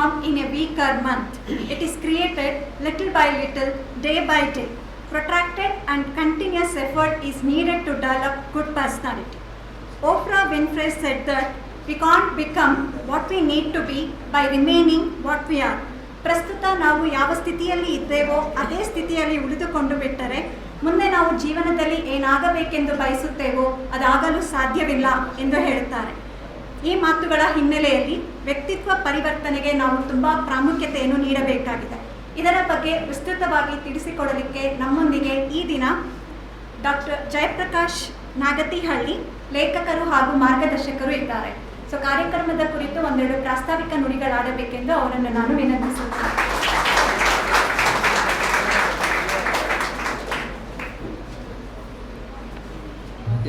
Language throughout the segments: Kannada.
formed in a week or month. It is created little by little, day by day. Protracted and continuous effort is needed to develop good personality. Oprah Winfrey said that we can't become what we need to be by remaining what we are. ಪ್ರಸ್ತುತ ನಾವು ಯಾವ ಸ್ಥಿತಿಯಲ್ಲಿ ಇದ್ದೇವೋ ಅದೇ ಸ್ಥಿತಿಯಲ್ಲಿ ಉಳಿದುಕೊಂಡು ಬಿಟ್ಟರೆ ಮುಂದೆ ನಾವು ಜೀವನದಲ್ಲಿ ಏನಾಗಬೇಕೆಂದು ಬಯಸುತ್ತೇವೋ ಅದಾಗಲು ಸಾಧ್ಯವಿಲ್ಲ ಎಂದು ಹೇಳುತ್ತಾರೆ. ಈ ಮಾತುಗಳ ಹಿನ್ನೆಲೆಯಲ್ಲಿ ವ್ಯಕ್ತಿತ್ವ ಪರಿವರ್ತನೆಗೆ ನಾವು ತುಂಬ ಪ್ರಾಮುಖ್ಯತೆಯನ್ನು ನೀಡಬೇಕಾಗಿದೆ. ಇದರ ಬಗ್ಗೆ ವಿಸ್ತೃತವಾಗಿ ತಿಳಿಸಿಕೊಡಲಿಕ್ಕೆ ನಮ್ಮೊಂದಿಗೆ ಈ ದಿನ ಡಾಕ್ಟರ್ ಜಯಪ್ರಕಾಶ್ ನಾಗತಿಹಳ್ಳಿ ಲೇಖಕರು ಹಾಗೂ ಮಾರ್ಗದರ್ಶಕರು ಇದ್ದಾರೆ. ಸೊ ಕಾರ್ಯಕ್ರಮದ ಕುರಿತು ಒಂದೆರಡು ಪ್ರಾಸ್ತಾವಿಕ ನುಡಿಗಳಾಡಬೇಕೆಂದು ಅವರನ್ನು ನಾನು ವಿನಂತಿಸುತ್ತೇನೆ.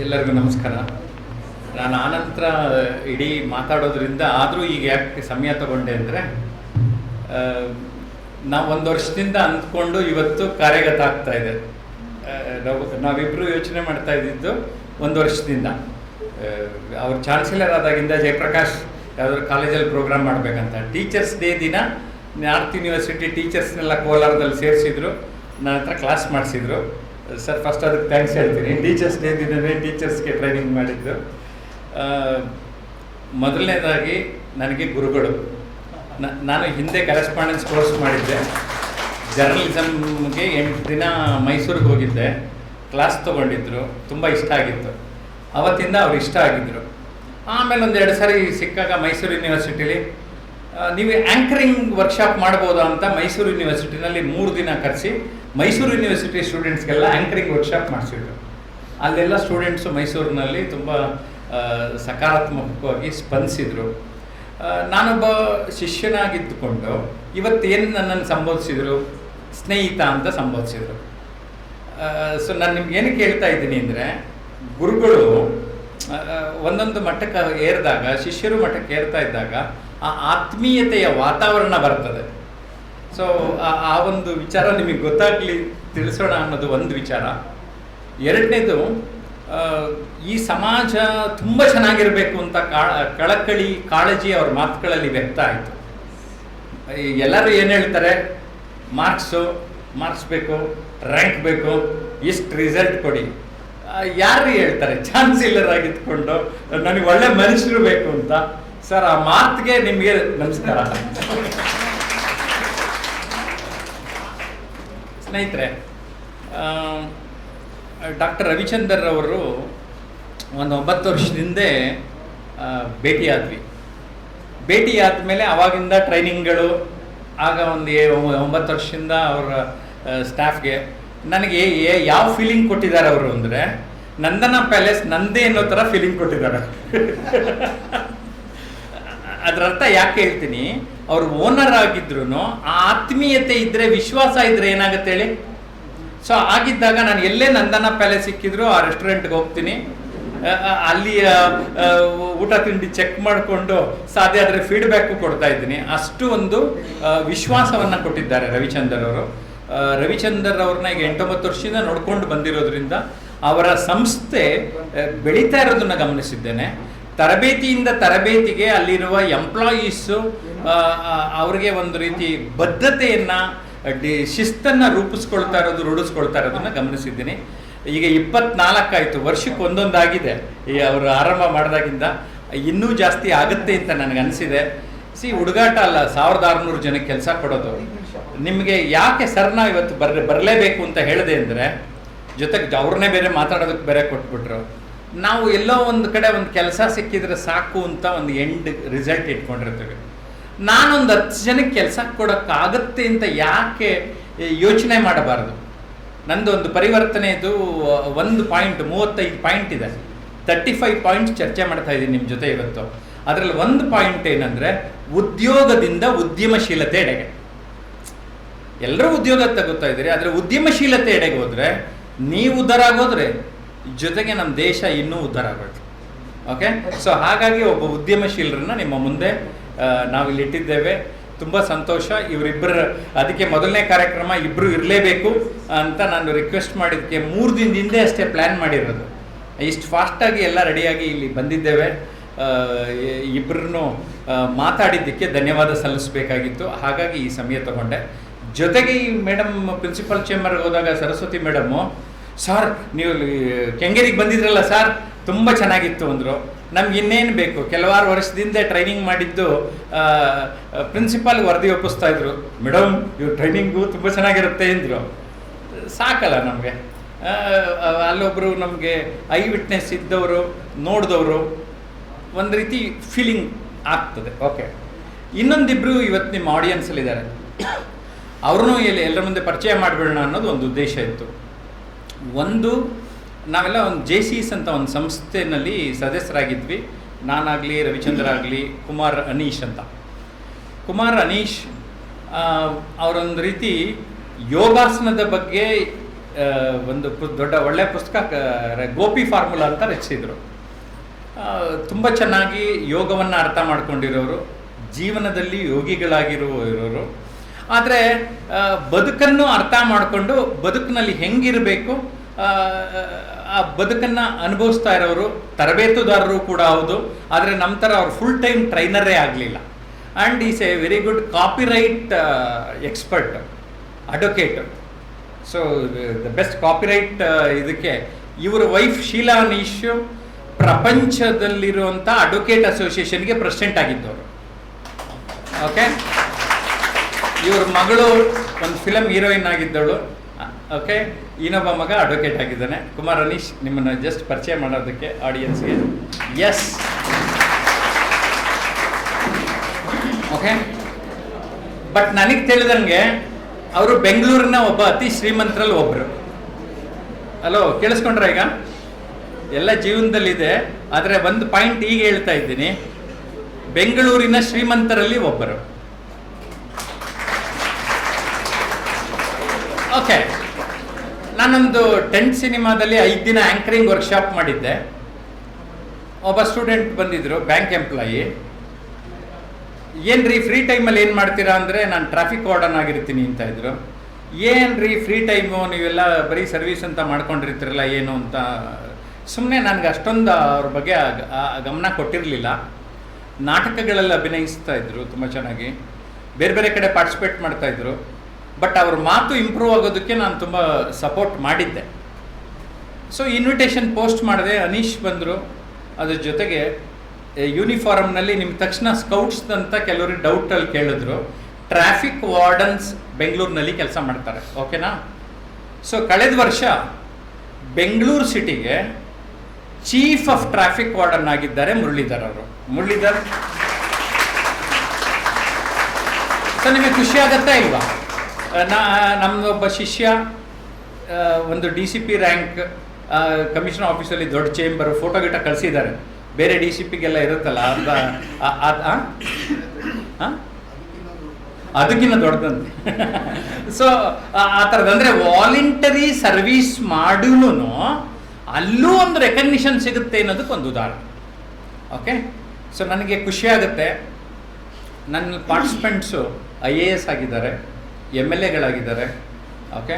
ಎಲ್ಲರಿಗೂ ನಮಸ್ಕಾರ. ನಾನು ಆನಂತರ ಇಡೀ ಮಾತಾಡೋದ್ರಿಂದ ಆದರೂ ಈಗ ಯಾಕೆ ಸಮಯ ತಗೊಂಡೆ ಅಂದರೆ ನಾವು ಒಂದು ವರ್ಷದಿಂದ ಅಂದ್ಕೊಂಡು ಇವತ್ತು ಕಾರ್ಯಗತ ಆಗ್ತಾ ಇದೆ. ನಾವಿಬ್ಬರು ಯೋಚನೆ ಮಾಡ್ತಾ ಇದ್ದಿದ್ದು ಒಂದು ವರ್ಷದಿಂದ. ಅವ್ರು ಚಾನ್ಸಲರ್ ಆದಾಗಿಂದ ಜಯಪ್ರಕಾಶ್ ಯಾವುದಾದ್ರು ಕಾಲೇಜಲ್ಲಿ ಪ್ರೋಗ್ರಾಮ್ ಮಾಡಬೇಕಂತ ಟೀಚರ್ಸ್ ಡೇ ದಿನ ನಾರ್ತ್ ಯೂನಿವರ್ಸಿಟಿ ಟೀಚರ್ಸ್ನೆಲ್ಲ ಕೋಲಾರದಲ್ಲಿ ಸೇರಿಸಿದ್ರು, ನನ್ನ ಹತ್ರ ಕ್ಲಾಸ್ ಮಾಡಿಸಿದ್ರು. ಸರ್ ಫಸ್ಟ್ ಅದಕ್ಕೆ ಥ್ಯಾಂಕ್ಸ್ ಹೇಳ್ತೀನಿ. ಟೀಚರ್ಸ್ ಡೇ ದಿನವೇ ಟೀಚರ್ಸ್ಗೆ ಟ್ರೈನಿಂಗ್ ಮಾಡಿದ್ದು. ಮೊದಲನೇದಾಗಿ ನನಗೆ ಗುರುಗಳು. ನಾನು ಹಿಂದೆ ಕರೆಸ್ಪಾಂಡೆನ್ಸ್ ಕೋರ್ಸ್ ಮಾಡಿದ್ದೆ. ಜರ್ನಲಿಸಮ್ಗೆ 8 ದಿನ ಮೈಸೂರಿಗೆ ಹೋಗಿದ್ದೆ. ಕ್ಲಾಸ್ ತೊಗೊಂಡಿದ್ರು, ತುಂಬ ಇಷ್ಟ ಆಗಿತ್ತು. ಅವತ್ತಿಂದ ಅವ್ರು ಇಷ್ಟ ಆಗಿದ್ದರು. ಆಮೇಲೆ ಒಂದು 2 ಸಾರಿ ಸಿಕ್ಕಾಗ ಮೈಸೂರು ಯೂನಿವರ್ಸಿಟಿಲಿ ನೀವು ಆ್ಯಂಕರಿಂಗ್ ವರ್ಕ್ಶಾಪ್ ಮಾಡ್ಬೋದಾ ಅಂತ ಮೈಸೂರು ಯೂನಿವರ್ಸಿಟಿನಲ್ಲಿ 3 ದಿನ ಕರೆಸಿ ಮೈಸೂರು ಯೂನಿವರ್ಸಿಟಿ ಸ್ಟೂಡೆಂಟ್ಸ್ಗೆಲ್ಲ ಆ್ಯಂಕರಿಂಗ್ ವರ್ಕ್ಶಾಪ್ ಮಾಡಿಸಿದ್ರು. ಅಲ್ಲೆಲ್ಲ ಸ್ಟೂಡೆಂಟ್ಸು ಮೈಸೂರಿನಲ್ಲಿ ತುಂಬ ಸಕಾರಾತ್ಮಕವಾಗಿ ಸ್ಪಂದಿಸಿದರು. ನಾನೊಬ್ಬ ಶಿಷ್ಯನಾಗಿದ್ದುಕೊಂಡು ಇವತ್ತೇನು ನನ್ನನ್ನು ಸಂಬೋಧಿಸಿದರು, ಸ್ನೇಹಿತ ಅಂತ ಸಂಬೋಧಿಸಿದರು. ಸೊ ನಾನು ನಿಮ್ಗೆ ಏನಕ್ಕೆ ಹೇಳ್ತಾ ಇದ್ದೀನಿ ಅಂದರೆ, ಗುರುಗಳು ಒಂದೊಂದು ಮಟ್ಟಕ್ಕೆ ಏರಿದಾಗ, ಶಿಷ್ಯರು ಮಟ್ಟಕ್ಕೆ ಏರ್ತಾ ಇದ್ದಾಗ ಆ ಆತ್ಮೀಯತೆಯ ವಾತಾವರಣ ಬರ್ತದೆ. ಸೊ ಆ ಒಂದು ವಿಚಾರ ನಿಮಗೆ ಗೊತ್ತಾಗಲಿ ತಿಳಿಸೋಣ ಅನ್ನೋದು ಒಂದು ವಿಚಾರ. ಎರಡನೇದು, ಈ ಸಮಾಜ ತುಂಬ ಚೆನ್ನಾಗಿರಬೇಕು ಅಂತ ಕಳಕಳಿ ಕಾಳಜಿ ಅವ್ರ ಮಾತುಗಳಲ್ಲಿ ವ್ಯಕ್ತ ಆಯಿತು. ಎಲ್ಲರೂ ಏನು ಹೇಳ್ತಾರೆ, ಮಾರ್ಕ್ಸ್ ಬೇಕು, ರ್ಯಾಂಕ್ ಬೇಕು, ಇಷ್ಟು ರಿಸಲ್ಟ್ ಕೊಡಿ. ಯಾರು ಹೇಳ್ತಾರೆ ಚಾನ್ಸಲರ್ ಆಗಿತ್ಕೊಂಡು ನನಗೆ ಒಳ್ಳೆ ಮನುಷ್ಯರು ಬೇಕು ಅಂತ? ಸರ್ ಆ ಮಾತಿಗೆ ನಿಮಗೆ ನಮಸ್ಕಾರ. ಸ್ನೇಹಿತರೆ, ಡಾಕ್ಟರ್ ರವಿಚಂದರ್ ಅವರು ಒಂದು 9 ವರ್ಷದಿಂದ ಭೇಟಿ ಆದಮೇಲೆ ಆವಾಗಿಂದ ಟ್ರೈನಿಂಗ್ಗಳು, ಆಗ ಒಂದು 9 ವರ್ಷದಿಂದ ಅವರ ಸ್ಟಾಫ್ಗೆ ನನಗೆ ಯಾವ ಫೀಲಿಂಗ್ ಕೊಟ್ಟಿದ್ದಾರೆ ಅವರು ಅಂದರೆ, ನಂದನ ಪ್ಯಾಲೇಸ್ ನಂದೇ ಅನ್ನೋ ಥರ ಫೀಲಿಂಗ್ ಕೊಟ್ಟಿದ್ದಾರೆ. ಅದರ ಅರ್ಥ ಯಾಕೆ ಹೇಳ್ತೀನಿ, ಅವರು ಓನರ್ ಆಗಿದ್ರು ಆ ಆತ್ಮೀಯತೆ ಇದ್ದರೆ, ವಿಶ್ವಾಸ ಇದ್ದರೆ ಏನಾಗುತ್ತೆ ಹೇಳಿ. ಸೊ ಆಗಿದ್ದಾಗ ನಾನು ಎಲ್ಲೇ ನಂದನ ಪ್ಯಾಲೇಸ್ ಸಿಕ್ಕಿದ್ರು ಆ ರೆಸ್ಟೋರೆಂಟ್ಗೆ ಹೋಗ್ತೀನಿ, ಅಲ್ಲಿ ಊಟ ತಿಂಡಿ ಚೆಕ್ ಮಾಡಿಕೊಂಡು ಸಾಧ್ಯ ಆದರೆ ಫೀಡ್ಬ್ಯಾಕು ಕೊಡ್ತಾ ಇದ್ದೀನಿ. ಅಷ್ಟು ಒಂದು ವಿಶ್ವಾಸವನ್ನು ಕೊಟ್ಟಿದ್ದಾರೆ ರವಿಚಂದರ್ ಅವರು. ರವಿಚಂದರ್ ಅವ್ರನ್ನ ಈಗ 8-9 ವರ್ಷದಿಂದ ನೋಡ್ಕೊಂಡು ಬಂದಿರೋದ್ರಿಂದ ಅವರ ಸಂಸ್ಥೆ ಬೆಳೀತಾ ಇರೋದನ್ನು ಗಮನಿಸಿದ್ದೇನೆ. ತರಬೇತಿಯಿಂದ ತರಬೇತಿಗೆ ಅಲ್ಲಿರುವ ಎಂಪ್ಲಾಯೀಸು ಅವ್ರಿಗೆ ಒಂದು ರೀತಿ ಬದ್ಧತೆಯನ್ನು, ಶಿಸ್ತನ್ನು ರೂಪಿಸ್ಕೊಳ್ತಾ ಇರೋದನ್ನು ಗಮನಿಸಿದ್ದೀನಿ. ಈಗ 24 ಆಯಿತು, ವರ್ಷಕ್ಕೆ ಒಂದೊಂದಾಗಿದೆ. ಅವರು ಆರಂಭ ಮಾಡಿದಾಗಿಂದ ಇನ್ನೂ ಜಾಸ್ತಿ ಆಗುತ್ತೆ ಅಂತ ನನಗನ್ನಿಸಿದೆ. ಹುಡುಗಾಟ ಅಲ್ಲ, 1600 ಜನಕ್ಕೆ ಕೆಲಸ ಕೊಡೋದು. ನಿಮಗೆ ಯಾಕೆ ಸರ್ನ ಇವತ್ತು ಬರಲೇಬೇಕು ಅಂತ ಹೇಳಿದೆ ಅಂದರೆ, ಜೊತೆಗೆ ಅವ್ರನ್ನೇ ಬೇರೆ ಮಾತಾಡೋದಕ್ಕೆ ಬೇರೆ ಕೊಟ್ಬಿಟ್ರು. ನಾವು ಎಲ್ಲೋ ಒಂದು ಕಡೆ ಒಂದು ಕೆಲಸ ಸಿಕ್ಕಿದ್ರೆ ಸಾಕು ಅಂತ ಒಂದು ಎಂಡ್ ರಿಸಲ್ಟ್ ಇಟ್ಕೊಂಡಿರ್ತೀವಿ. ನಾನೊಂದು 10 ಜನಕ್ಕೆ ಕೆಲಸ ಕೊಡೋಕ್ಕಾಗತ್ತೆ ಅಂತ ಯಾಕೆ ಯೋಚನೆ ಮಾಡಬಾರ್ದು? ನಂದು ಒಂದು ಪರಿವರ್ತನೆದು 35 ಪಾಯಿಂಟ್ ಇದೆ. 35 ಪಾಯಿಂಟ್ಸ್ ಚರ್ಚೆ ಮಾಡ್ತಾ ಇದ್ದೀನಿ ನಿಮ್ಮ ಜೊತೆ ಇವತ್ತು. ಅದರಲ್ಲಿ ಒಂದು ಪಾಯಿಂಟ್ ಏನಂದರೆ, ಉದ್ಯೋಗದಿಂದ ಉದ್ಯಮಶೀಲತೆ ಎಡೆಗೆ. ಎಲ್ಲರೂ ಉದ್ಯೋಗ ತಗೋತಾ ಇದ್ದೀರಿ, ಆದರೆ ಉದ್ಯಮಶೀಲತೆ ಎಡೆಗೆ ಹೋದರೆ ನೀವು ಉದ್ಧಾರ ಆಗೋದ್ರೆ ಜೊತೆಗೆ ನಮ್ಮ ದೇಶ ಇನ್ನೂ ಉದ್ಧಾರ ಆಗೋದು. ಓಕೆ, ಸೊ ಹಾಗಾಗಿ ಒಬ್ಬ ಉದ್ಯಮಶೀಲರನ್ನ ನಿಮ್ಮ ಮುಂದೆ ನಾವಿಲ್ಲಿ ಇಟ್ಟಿದ್ದೇವೆ. ತುಂಬ ಸಂತೋಷ. ಇವರಿಬ್ಬರ ಅದಕ್ಕೆ ಮೊದಲನೇ ಕಾರ್ಯಕ್ರಮ ಇಬ್ಬರು ಇರಲೇಬೇಕು ಅಂತ ನಾನು ರಿಕ್ವೆಸ್ಟ್ ಮಾಡಿದ್ದಕ್ಕೆ 3 ದಿನದ ಹಿಂದೆ ಅಷ್ಟೇ ಪ್ಲ್ಯಾನ್ ಮಾಡಿರೋದು. ಇಷ್ಟು ಫಾಸ್ಟಾಗಿ ಎಲ್ಲ ರೆಡಿಯಾಗಿ ಇಲ್ಲಿ ಬಂದಿದ್ದೇವೆ. ಇಬ್ಬರನ್ನು ಮಾತಾಡಿದ್ದಕ್ಕೆ ಧನ್ಯವಾದ ಸಲ್ಲಿಸಬೇಕಾಗಿತ್ತು. ಹಾಗಾಗಿ ಈ ಸಮಯ ತಗೊಂಡೆ. ಜೊತೆಗೆ ಈ ಮೇಡಮ್ ಪ್ರಿನ್ಸಿಪಲ್ ಚೇಂಬರ್ಗೆ ಹೋದಾಗ ಸರಸ್ವತಿ ಮೇಡಮ್ಮು, ಸರ್ ನೀವು ಕೆಂಗೇರಿಗೆ ಬಂದಿದ್ರಲ್ಲ ಸರ್, ತುಂಬ ಚೆನ್ನಾಗಿತ್ತು ಅಂದರು. ನಮ್ಗೆ ಇನ್ನೇನು ಬೇಕು, ಕೆಲವಾರು ವರ್ಷದಿಂದ ಟ್ರೈನಿಂಗ್ ಮಾಡಿದ್ದು ಪ್ರಿನ್ಸಿಪಾಲ್ಗೆ ವರದಿ ಒಪ್ಪಿಸ್ತಾ ಇದ್ರು. ಮೇಡಮ್ ಇವ್ರ ಟ್ರೈನಿಂಗು ತುಂಬ ಚೆನ್ನಾಗಿರುತ್ತೆ ಅಂದರು. ಸಾಕಲ್ಲ ನಮಗೆ. ಅಲ್ಲೊಬ್ಬರು ನಮಗೆ ಐ ವಿಟ್ನೆಸ್ ಇದ್ದವರು, ನೋಡಿದವರು, ಒಂದು ರೀತಿ ಫೀಲಿಂಗ್ ಆಗ್ತದೆ. ಓಕೆ, ಇನ್ನೊಂದಿಬ್ಬರು ಇವತ್ತು ನಿಮ್ಮ ಆಡಿಯನ್ಸಲ್ಲಿದ್ದಾರೆ, ಅವ್ರನ್ನೂ ಎಲ್ಲರ ಮುಂದೆ ಪರಿಚಯ ಮಾಡಿಬಿಡೋಣ ಅನ್ನೋದು ಒಂದು ಉದ್ದೇಶ ಇತ್ತು. ಒಂದು, ನಾವೆಲ್ಲ ಒಂದು JCS ಅಂತ ಒಂದು ಸಂಸ್ಥೆಯಲ್ಲಿ ಸದಸ್ಯರಾಗಿದ್ವಿ. ನಾನಾಗಲಿ, ರವಿಚಂದ್ರ ಆಗಲಿ, ಕುಮಾರ್ ಅನೀಶ್ ಅಂತ. ಕುಮಾರ್ ಅನೀಶ್ ಅವರೊಂದು ರೀತಿ ಯೋಗಾಸನದ ಬಗ್ಗೆ ಒಂದು ದೊಡ್ಡ ಒಳ್ಳೆಯ ಪುಸ್ತಕ ಗೋಪಿ ಫಾರ್ಮುಲಾ ಅಂತ ರಚಿಸಿದರು. ತುಂಬ ಚೆನ್ನಾಗಿ ಯೋಗವನ್ನು ಅರ್ಥ ಮಾಡ್ಕೊಂಡಿರೋರು, ಜೀವನದಲ್ಲಿ ಯೋಗಿಗಳಾಗಿರೋರು. ಆದರೆ ಬದುಕನ್ನು ಅರ್ಥ ಮಾಡಿಕೊಂಡು ಬದುಕಿನಲ್ಲಿ ಹೆಂಗಿರಬೇಕು, ಆ ಬದುಕನ್ನು ಅನುಭವಿಸ್ತಾ ಇರೋರು, ತರಬೇತುದಾರರು ಕೂಡ ಹೌದು. ಆದರೆ ನಮ್ಮ ಥರ ಅವ್ರು ಫುಲ್ ಟೈಮ್ ಟ್ರೈನರೇ ಆಗಲಿಲ್ಲ. And is a very good copyright expert, advocate. So the best copyright ಇದಕ್ಕೆ ಇವರ ವೈಫ್ ಶೀಲಾ ಅನೀಶ್ ಪ್ರಪಂಚದಲ್ಲಿರುವಂಥ ಅಡ್ವೊಕೇಟ್ ಅಸೋಸಿಯೇಷನ್ಗೆ ಪ್ರೆಸಿಡೆಂಟ್ ಆಗಿದ್ದವರು. ಓಕೆ, ಇವ್ರ ಮಗಳು ಒಂದು ಫಿಲಮ್ ಹೀರೋಯಿನ್ ಆಗಿದ್ದವಳು. ಓಕೆ, ಇನ್ನೊಬ್ಬ ಮಗ ಅಡ್ವೊಕೇಟ್ ಆಗಿದ್ದಾನೆ. ಕುಮಾರ್ ಅನೀಶ್, ನಿಮ್ಮನ್ನು ಜಸ್ಟ್ ಪರಿಚಯ ಮಾಡೋದಕ್ಕೆ ಆಡಿಯನ್ಸ್ಗೆ. S, okay. ಬಟ್ ನನಗೆ ತಿಳಿದಂಗೆ ಅವರು ಬೆಂಗಳೂರಿನ ಒಬ್ಬ ಅತಿ ಶ್ರೀಮಂತರಲ್ಲಿ ಒಬ್ಬರು. ಹಲೋ, ಕೇಳಿಸ್ಕೊಂಡ್ರ? ಈಗ ಎಲ್ಲ ಜೀವನದಲ್ಲಿದೆ, ಆದರೆ ಒಂದು ಪಾಯಿಂಟ್ ಈಗ ಹೇಳ್ತಾ ಇದ್ದೀನಿ, ಬೆಂಗಳೂರಿನ ಶ್ರೀಮಂತರಲ್ಲಿ ಒಬ್ಬರು. ಓಕೆ, ನಾನೊಂದು 10 ಸಿನಿಮಾದಲ್ಲಿ 5 ದಿನ ಆ್ಯಂಕರಿಂಗ್ ವರ್ಕ್ಶಾಪ್ ಮಾಡಿದ್ದೆ. ಒಬ್ಬ ಸ್ಟೂಡೆಂಟ್ ಬಂದಿದ್ದರು, ಬ್ಯಾಂಕ್ ಎಂಪ್ಲಾಯಿ. ಏನ್ರಿ ಫ್ರೀ ಟೈಮಲ್ಲಿ ಏನು ಮಾಡ್ತೀರಾ ಅಂದರೆ, ನಾನು ಟ್ರಾಫಿಕ್ ವಾರ್ಡನ್ ಆಗಿರ್ತೀನಿ ಅಂತ ಇದ್ರು. ಏನ್ರಿ ಫ್ರೀ ಟೈಮು, ನೀವೆಲ್ಲ ಬರೀ ಸರ್ವಿಸ್ ಅಂತ ಮಾಡ್ಕೊಂಡಿರ್ತೀರಲ್ಲ ಏನು ಅಂತ. ಸುಮ್ಮನೆ ನನಗೆ ಅಷ್ಟೊಂದು ಅವ್ರ ಬಗ್ಗೆ ಗಮನ ಕೊಟ್ಟಿರಲಿಲ್ಲ. ನಾಟಕಗಳಲ್ಲಿ ಅಭಿನಯಿಸ್ತಾ ಇದ್ರು ತುಂಬ ಚೆನ್ನಾಗಿ, ಬೇರೆ ಬೇರೆ ಕಡೆ ಪಾರ್ಟಿಸಿಪೇಟ್ ಮಾಡ್ತಾಯಿದ್ರು. ಬಟ್ ಅವ್ರ ಮಾತು ಇಂಪ್ರೂವ್ ಆಗೋದಕ್ಕೆ ನಾನು ತುಂಬ ಸಪೋರ್ಟ್ ಮಾಡಿದ್ದೆ. ಸೊ ಇನ್ವಿಟೇಷನ್ ಪೋಸ್ಟ್ ಮಾಡಿದೆ, ಅನೀಶ್ ಬಂದರು. ಅದ್ರ ಜೊತೆಗೆ ಯೂನಿಫಾರ್ಮ್ನಲ್ಲಿ ನಿಮ್ಮ ತಕ್ಷಣ ಸ್ಕೌಟ್ಸ್ ಅಂತ ಕೆಲವರು ಡೌಟಲ್ಲಿ ಕೇಳಿದ್ರು. ಟ್ರಾಫಿಕ್ ವಾರ್ಡನ್ಸ್ ಬೆಂಗಳೂರಿನಲ್ಲಿ ಕೆಲಸ ಮಾಡ್ತಾರೆ, ಓಕೆನಾ? ಸೊ ಕಳೆದ ವರ್ಷ ಬೆಂಗಳೂರು ಸಿಟಿಗೆ ಚೀಫ್ ಆಫ್ ಟ್ರಾಫಿಕ್ ವಾರ್ಡನ್ ಆಗಿದ್ದಾರೆ ಮುರಳೀಧರ್ ಅವರು. ಮುರಳೀಧರ್, ಸೊ ನಿಮಗೆ ಖುಷಿ ಆಗತ್ತಾ ಇಲ್ವಾ? ನಮ್ಮೊಬ್ಬ ಶಿಷ್ಯ ಒಂದು DCP ರ್ಯಾಂಕ್ ಕಮಿಷನರ್ ಆಫೀಸಲ್ಲಿ ದೊಡ್ಡ ಚೇಂಬರ್ ಫೋಟೋ ಗಿಟ ಕಳಿಸಿದ್ದಾರೆ. ಬೇರೆ DCPಗೆಲ್ಲ ಇರುತ್ತಲ್ಲ, ಅದಕ್ಕಿಂತ ದೊಡ್ಡದಂತೆ. ಸೊ ಆ ಥರದಂದರೆ ವಾಲಂಟರಿ ಸರ್ವೀಸ್ ಮಾಡೂ ಅಲ್ಲೂ ಒಂದು ರೆಕಗ್ನಿಷನ್ ಸಿಗುತ್ತೆ ಅನ್ನೋದಕ್ಕೆ ಒಂದು ಉದಾಹರಣೆ. ಓಕೆ, ಸೊ ನನಗೆ ಖುಷಿ ಆಗುತ್ತೆ. ನನ್ನ ಪಾರ್ಟಿಸಿಪೆಂಟ್ಸು IAS ಆಗಿದ್ದಾರೆ, MLAಗಳಾಗಿದ್ದಾರೆ, ಓಕೆ,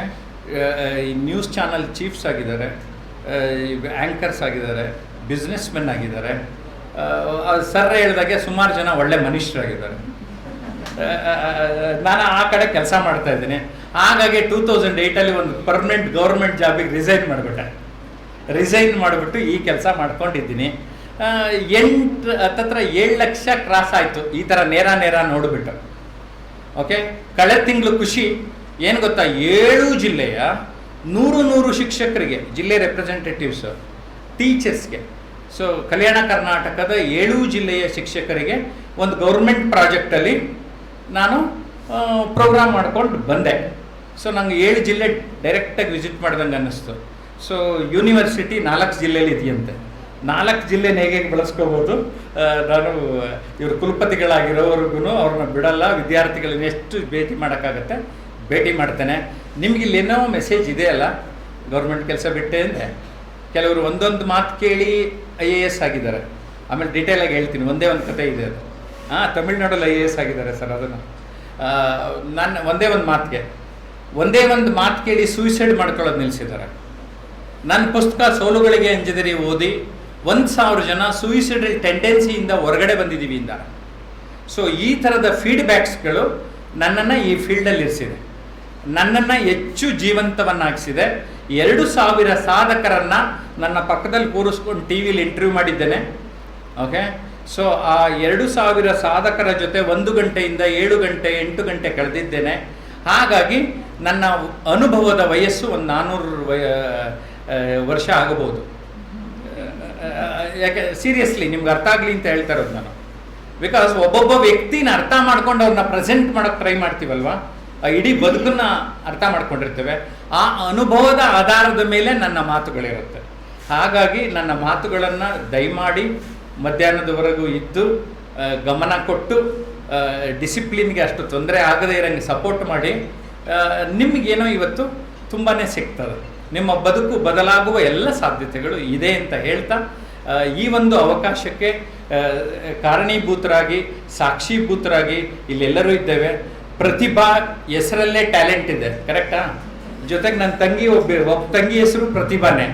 ನ್ಯೂಸ್ ಚಾನಲ್ ಚೀಫ್ಸ್ ಆಗಿದ್ದಾರೆ, ಆ್ಯಂಕರ್ಸ್ ಆಗಿದ್ದಾರೆ, ಬಿಸ್ನೆಸ್ ಮೆನ್ ಆಗಿದ್ದಾರೆ. ಸರ್ ಹೇಳಿದಾಗೆ ಸುಮಾರು ಜನ ಒಳ್ಳೆ ಮನುಷ್ಯರಾಗಿದ್ದಾರೆ. ನಾನು ಆ ಕಡೆ ಕೆಲಸ ಮಾಡ್ತಾ ಇದ್ದೀನಿ. ಹಾಗಾಗಿ 2008 ಒಂದು ಪರ್ಮನೆಂಟ್ ಗೌರ್ಮೆಂಟ್ ಜಾಬಿಗೆ ರಿಸೈನ್ ಮಾಡಿಬಿಟ್ಟು ಈ ಕೆಲಸ ಮಾಡ್ಕೊಂಡಿದ್ದೀನಿ. 7 ಲಕ್ಷ ಕ್ರಾಸ್ ಆಯಿತು ಈ ಥರ ನೇರ ನೋಡಿಬಿಟ್ಟು. ಓಕೆ, ಕಳೆದ ತಿಂಗಳು ಖುಷಿ ಏನು ಗೊತ್ತಾ, 7 ಜಿಲ್ಲೆಯ 100 ಶಿಕ್ಷಕರಿಗೆ, ಜಿಲ್ಲೆ ರೆಪ್ರೆಸೆಂಟೇಟಿವ್ಸ್, ಟೀಚರ್ಸ್ಗೆ, ಸೊ ಕಲ್ಯಾಣ ಕರ್ನಾಟಕದ 7 ಜಿಲ್ಲೆಯ ಶಿಕ್ಷಕರಿಗೆ ಒಂದು ಗೌರ್ಮೆಂಟ್ ಪ್ರಾಜೆಕ್ಟಲ್ಲಿ ನಾನು ಪ್ರೋಗ್ರಾಮ್ ಮಾಡ್ಕೊಂಡು ಬಂದೆ. ಸೊ ನಂಗೆ 7 ಜಿಲ್ಲೆ ಡೈರೆಕ್ಟಾಗಿ ವಿಸಿಟ್ ಮಾಡ್ದಂಗೆ ಅನ್ನಿಸ್ತು. ಸೊ ಯೂನಿವರ್ಸಿಟಿ 4 ಜಿಲ್ಲೆಯಲ್ಲಿ ಇದೆಯಂತೆ. 4 ಜಿಲ್ಲೆನ ಹೇಗೆ ಬಳಸ್ಕೋಬೋದು. ನಾನು ಇವರು ಕುಲಪತಿಗಳಾಗಿರೋವರೆಗೂ ಅವ್ರನ್ನ ಬಿಡಲ್ಲ, ವಿದ್ಯಾರ್ಥಿಗಳನ್ನ ಎಷ್ಟು ಭೇಟಿ ಮಾಡೋಕ್ಕಾಗತ್ತೆ ಭೇಟಿ ಮಾಡ್ತೇನೆ. ನಿಮಗಿಲ್ಲೇನೋ ಮೆಸೇಜ್ ಇದೆಯಲ್ಲ, ಗೌರ್ಮೆಂಟ್ ಕೆಲಸ ಬಿಟ್ಟೆ ಅಂದರೆ ಕೆಲವರು ಒಂದೊಂದು ಮಾತು ಕೇಳಿ IAS ಆಗಿದ್ದಾರೆ. ಆಮೇಲೆ ಡೀಟೇಲಾಗಿ ಹೇಳ್ತೀನಿ, ಒಂದೇ ಒಂದು ಕತೆ ಇದೆ ಅದು. ತಮಿಳ್ನಾಡಲ್ಲಿ IAS ಆಗಿದ್ದಾರೆ ಸರ್. ಅದನ್ನು ನಾನು ಒಂದೇ ಒಂದು ಮಾತು ಕೇಳಿ ಸೂಸೈಡ್ ಮಾಡ್ಕೊಳ್ಳೋದು ನಿಲ್ಲಿಸಿದ್ದಾರೆ. ನನ್ನ ಪುಸ್ತಕ ಸೋಲುಗಳಿಗೆ ಅಂಜದಿರಿ ಓದಿ 1,000 ಜನ ಸೂಯಿಸೈಡಲ್ ಟೆಂಡೆನ್ಸಿಯಿಂದ ಹೊರಗಡೆ ಬಂದಿದ್ದೀವಿ ಅಂತಾರೆ. ಸೊ ಈ ಥರದ ಫೀಡ್ಬ್ಯಾಕ್ಸ್ಗಳು ನನ್ನನ್ನು ಈ ಫೀಲ್ಡಲ್ಲಿ ಇರಿಸಿದೆ, ನನ್ನನ್ನು ಹೆಚ್ಚು ಜೀವಂತವನ್ನಾಗಿಸಿದೆ. 2,000 ಸಾಧಕರನ್ನು ನನ್ನ ಪಕ್ಕದಲ್ಲಿ ಕೂರಿಸ್ಕೊಂಡು ಟಿ ವಿಲಿ ಇಂಟರ್ವ್ಯೂ ಮಾಡಿದ್ದೇನೆ. ಓಕೆ, ಸೊ ಆ 2,000 ಸಾಧಕರ ಜೊತೆ 1 ಗಂಟೆಯಿಂದ 7 ಗಂಟೆ 8 ಗಂಟೆ ಕಳೆದಿದ್ದೇನೆ. ಹಾಗಾಗಿ ನನ್ನ ಅನುಭವದ ವಯಸ್ಸು ಒಂದು 400 ವರ್ಷ ಆಗಬಹುದು. ಯಾಕೆ ಸೀರಿಯಸ್ಲಿ ನಿಮ್ಗೆ ಅರ್ಥ ಆಗಲಿ ಅಂತ ಹೇಳ್ತಾ ಇರೋದು ನಾನು. ಬಿಕಾಸ್ ಒಬ್ಬೊಬ್ಬ ವ್ಯಕ್ತಿನ ಅರ್ಥ ಮಾಡ್ಕೊಂಡು ಅವ್ರನ್ನ ಪ್ರೆಸೆಂಟ್ ಮಾಡೋಕ್ಕೆ ಟ್ರೈ ಮಾಡ್ತೀವಲ್ವ, ಆ ಇಡೀ ಬದುಕನ್ನು ಅರ್ಥ ಮಾಡ್ಕೊಂಡಿರ್ತೇವೆ. ಆ ಅನುಭವದ ಆಧಾರದ ಮೇಲೆ ನನ್ನ ಮಾತುಗಳಿರುತ್ತೆ. ಹಾಗಾಗಿ ನನ್ನ ಮಾತುಗಳನ್ನು ದಯಮಾಡಿ ಮಧ್ಯಾಹ್ನದವರೆಗೂ ಇದ್ದು ಗಮನ ಕೊಟ್ಟು ಡಿಸಿಪ್ಲಿನ್ಗೆ ಅಷ್ಟು ತೊಂದರೆ ಆಗದೇ ಇರೋಂಗೆ ಸಪೋರ್ಟ್ ಮಾಡಿ. ನಿಮಗೇನೋ ಇವತ್ತು ತುಂಬಾ ಸಿಗ್ತದೆ. ನಿಮ್ಮ ಬದುಕು ಬದಲಾಗುವ ಎಲ್ಲ ಸಾಧ್ಯತೆಗಳು ಇದೆ ಅಂತ ಹೇಳ್ತಾ ಈ ಒಂದು ಅವಕಾಶಕ್ಕೆ ಕಾರಣೀಭೂತರಾಗಿ ಸಾಕ್ಷೀಭೂತರಾಗಿ ಇಲ್ಲೆಲ್ಲರೂ ಇದ್ದೇವೆ. ಪ್ರತಿಭಾ ಹೆಸರಲ್ಲೇ ಟ್ಯಾಲೆಂಟ್ ಇದೆ, ಕರೆಕ್ಟಾ? ಜೊತೆಗೆ ನನ್ನ ತಂಗಿ ಒಬ್ಬ ತಂಗಿ ಹೆಸರು ಪ್ರತಿಭಾನೇ.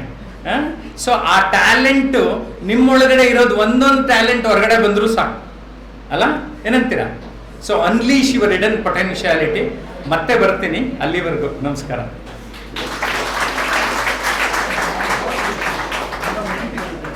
ಸೊ ಆ ಟ್ಯಾಲೆಂಟು ನಿಮ್ಮೊಳಗಡೆ ಇರೋದು ಒಂದೊಂದು ಟ್ಯಾಲೆಂಟ್ ಹೊರಗಡೆ ಬಂದರೂ ಸಾಕು ಅಲ್ಲ, ಏನಂತೀರಾ? So unleash your hidden potentiality. ಮತ್ತೆ ಬರ್ತೀನಿ, ಅಲ್ಲಿವರೆಗೂ ನಮಸ್ಕಾರ.